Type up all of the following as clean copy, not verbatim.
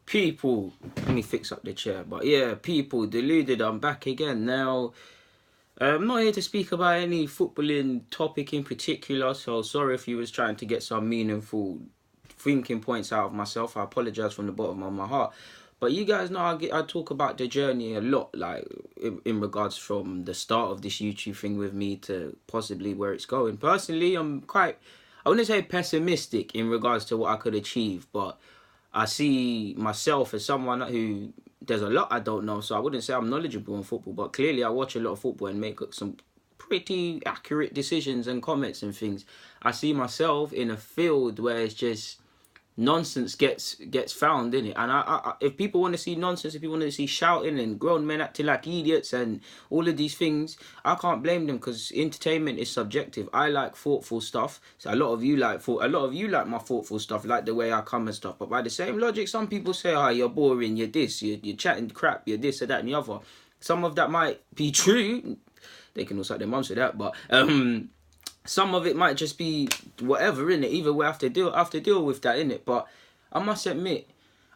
People, let me fix up the chair. But yeah, people, Deluded, I'm back again. Now, I'm not here to speak about any footballing topic in particular, so sorry if you was trying to get some meaningful thinking points out of myself. I apologise from the bottom of my heart. But you guys know I talk about the journey a lot, like in regards from the start of this YouTube thing with me to possibly where it's going. Personally, I'm quite, I wouldn't say pessimistic in regards to what I could achieve, but I see myself as someone who, there's a lot I don't know, so I wouldn't say I'm knowledgeable in football, but clearly I watch a lot of football and make some pretty accurate decisions and comments and things. I see myself in a field where it's just nonsense gets found in it, and I if people want to see nonsense, if people want to see shouting and grown men acting like idiots and all of these things, I can't blame them, because entertainment is subjective. I like thoughtful stuff, so a lot of you like my thoughtful stuff, like the way I come and stuff. But by the same logic, some people say, "Oh, you're boring, you're this, you're chatting crap, you're this or that and the other." Some of that might be true. They can also their mum say that, but some of it might just be whatever, in it. Either we have to deal with that, in it. But I must admit,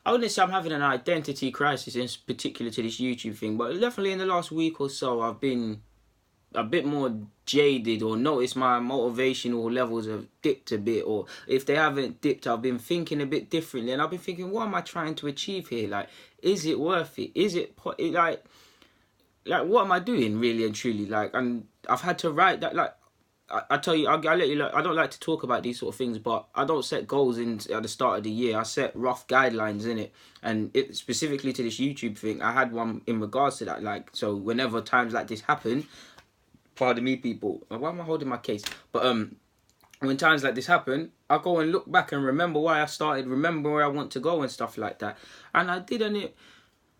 I wouldn't say I'm having an identity crisis in particular to this YouTube thing, but definitely in the last week or so, I've been a bit more jaded, or noticed my motivational levels have dipped a bit, or if they haven't dipped, I've been thinking a bit differently, and I've been thinking, what am I trying to achieve here? Like, is it worth it? Is it like what am I doing really and truly? Like, and I've had to write that, like, I tell you, I'll let you know, I don't like to talk about these sort of things, but I don't set goals at the start of the year. I set rough guidelines in it, and it specifically to this YouTube thing, I had one in regards to that. Like, so whenever times like this happen, pardon me, people, why am I holding my case? But when times like this happen, I go and look back and remember why I started, remember where I want to go and stuff like that. And I did,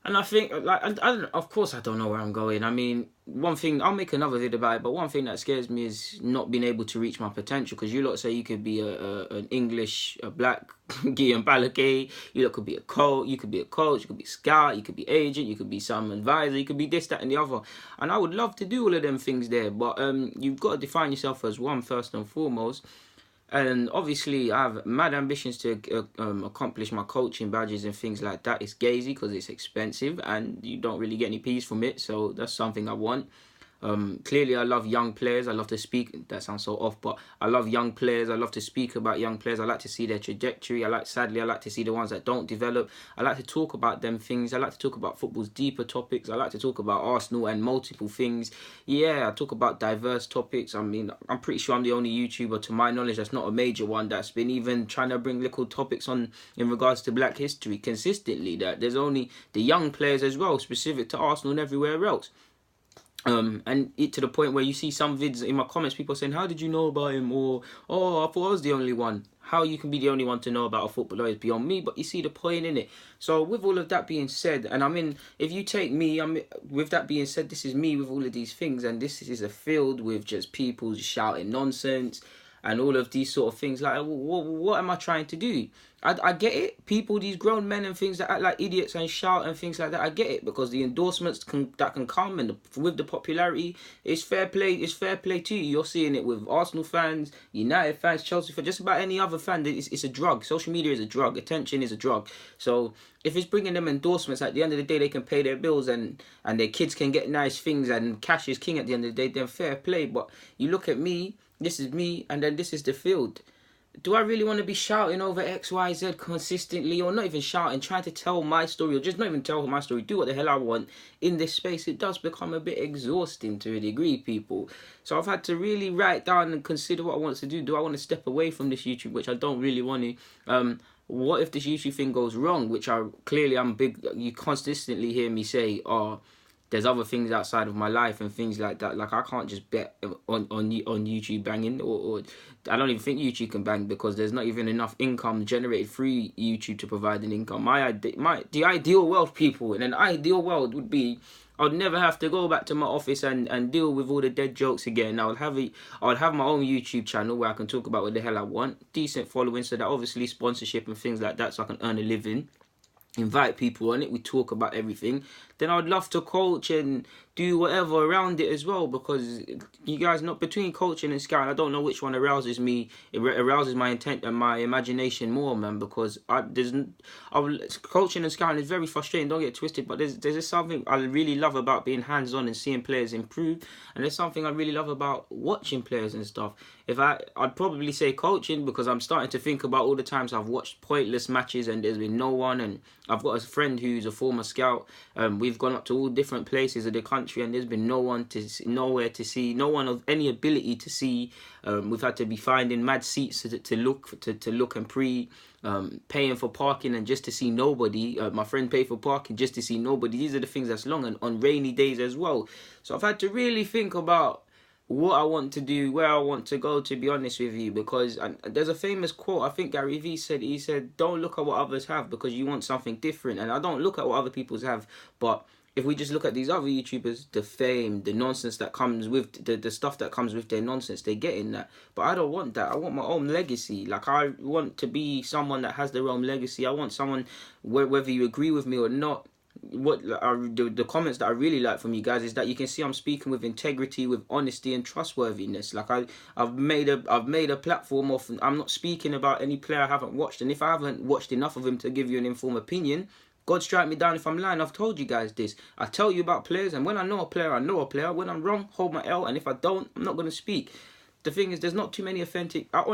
and I think, like, I don't, of course I don't know where I'm going. I mean, one thing, I'll make another video about it, but one thing that scares me is not being able to reach my potential, because you lot say you could be an English, a black Guillaume Balake, you lot could be a coach, you could be scout, you could be agent, you could be some advisor, you could be this, that and the other. And I would love to do all of them things there, but you've got to define yourself as one first and foremost. And obviously, I have mad ambitions to accomplish my coaching badges and things like that. It's gazy because it's expensive and you don't really get any peace from it. So that's something I want. Clearly, I love young players. I love to speak. That sounds so off, but I love young players. I love to speak about young players. I like to see their trajectory. Sadly, I like to see the ones that don't develop. I like to talk about them things. I like to talk about football's deeper topics. I like to talk about Arsenal and multiple things. Yeah, I talk about diverse topics. I mean, I'm pretty sure I'm the only YouTuber, to my knowledge, that's not a major one, that's been even trying to bring little topics on in regards to Black history consistently. That there's only the young players as well, specific to Arsenal and everywhere else. And it to the point where you see some vids in my comments, people saying, "How did you know about him?" Or, "Oh, I thought I was the only one." How you can be the only one to know about a footballer is beyond me, but you see the point in it. So with all of that being said, and I mean, if you take me, with that being said, this is me with all of these things, and this is a field with just people shouting nonsense and all of these sort of things. Like, what am I trying to do? I get it. People, these grown men and things that act like idiots and shout and things like that, I get it, because the endorsements that can come, and with the popularity, it's fair play. It's fair play to you. You're seeing it with Arsenal fans, United fans, Chelsea fans, just about any other fan. It's a drug. Social media is a drug. Attention is a drug. So if it's bringing them endorsements, at the end of the day, they can pay their bills and their kids can get nice things, and cash is king at the end of the day, then fair play. But you look at me, this is me, and then this is the field. Do I really want to be shouting over X, Y, Z consistently, or not even shouting, trying to tell my story, or just not even tell my story, do what the hell I want in this space? It does become a bit exhausting to a degree, people. So I've had to really write down and consider what I want to do. Do I want to step away from this YouTube, which I don't really want to? What if this YouTube thing goes wrong, which I'm big, you consistently hear me say, "Oh, there's other things outside of my life," and things like that. Like, I can't just bet on YouTube banging, or I don't even think YouTube can bang, because there's not even enough income generated through YouTube to provide an income. The ideal world, people, in an ideal world would be, I'd never have to go back to my office and deal with all the dead jokes again. I would have my own YouTube channel where I can talk about what the hell I want, decent following, so that obviously sponsorship and things like that, so I can earn a living. Invite people on it, we talk about everything. then I'd love to coach and do whatever around it as well, because you guys, not between coaching and scouting, I don't know which one arouses me. It arouses my intent and my imagination more, man, because coaching and scouting is very frustrating, don't get twisted, but there's just something I really love about being hands-on and seeing players improve, and there's something I really love about watching players and stuff. I'd probably say coaching, because I'm starting to think about all the times I've watched pointless matches and there's been no one, and I've got a friend who's a former scout. We've gone up to all different places of the country and there's been nowhere to see, no one of any ability to see. We've had to be finding mad seats to look and paying for parking and just to see nobody. My friend paid for parking just to see nobody. These are the things that's long, and on rainy days as well. So I've had to really think about what I want to do, where I want to go, to be honest with you, because there's a famous quote, I think Gary Vee said, he said, don't look at what others have because you want something different. And I don't look at what other people have, but if we just look at these other YouTubers, the fame, the nonsense that comes with, the stuff that comes with their nonsense, they get in that. But I don't want that. I want my own legacy. Like, I want to be someone that has their own legacy. I want someone, whether you agree with me or not, the comments that I really like from you guys is that you can see I'm speaking with integrity, with honesty and trustworthiness. Like, I've made a platform of, I'm not speaking about any player I haven't watched, and if I haven't watched enough of him to give you an informed opinion, God strike me down if I'm lying. I've told you guys this. I tell you about players, and when I know a player, I know a player. When I'm wrong, hold my L, and if I don't, I'm not going to speak. The thing is, there's not too many authentic. I'm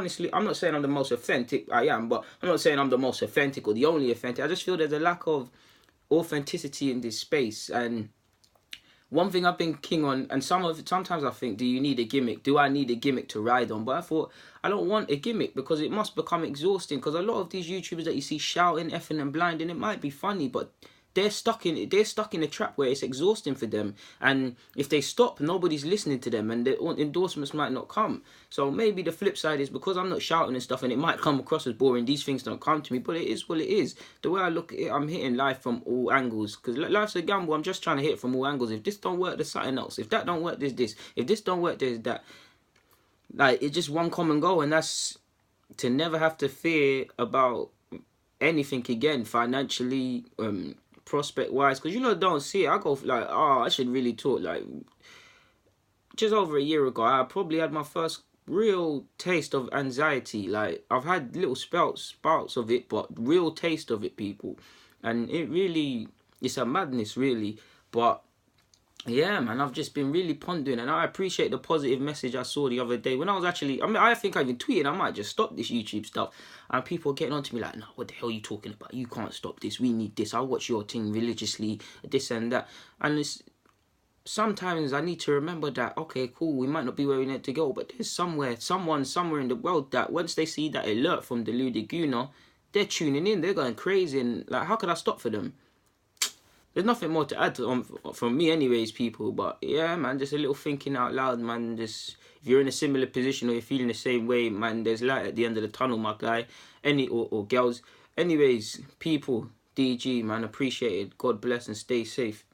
not saying I'm the most authentic. I am, but I'm not saying I'm the most authentic or the only authentic. I just feel there's a lack of authenticity in this space. And one thing I've been king on, and sometimes I think, do you need a gimmick? Do I need a gimmick to ride on? But I thought, I don't want a gimmick, because it must become exhausting. Because a lot of these YouTubers that you see shouting, effing and blinding, it might be funny, but they're stuck in a trap where it's exhausting for them, and if they stop, nobody's listening to them, and the endorsements might not come. So maybe the flip side is, because I'm not shouting and stuff, and it might come across as boring, these things don't come to me, but it is what it is. The way I look at it, I'm hitting life from all angles, because life's a gamble. I'm just trying to hit it from all angles. If this don't work, there's something else. If that don't work, there's this. If this don't work, there's that. Like, it's just one common goal, and that's to never have to fear about anything again, financially, prospect wise, because don't see it. I go like, I should really talk. Like, just over a year ago, I probably had my first real taste of anxiety. Like, I've had little spouts of it, but real taste of it, people, and it's a madness, really. But yeah, man, I've just been really pondering, and I appreciate the positive message I saw the other day when I was actually, I think I even tweeted, I might just stop this YouTube stuff, and people are getting on to me like, no, what the hell are you talking about? You can't stop this. We need this. I watch your thing religiously, this and that. And sometimes I need to remember that, okay, cool, we might not be where we need to go, but there's someone somewhere in the world that once they see that alert from Deluded Gooner, they're tuning in, they're going crazy, and like, how could I stop for them? There's nothing more to add from me anyways, people. But yeah, man, just a little thinking out loud, man. Just, if you're in a similar position or you're feeling the same way, man, there's light at the end of the tunnel, my guy. Or girls. Anyways, people, DG, man, appreciate it. God bless and stay safe.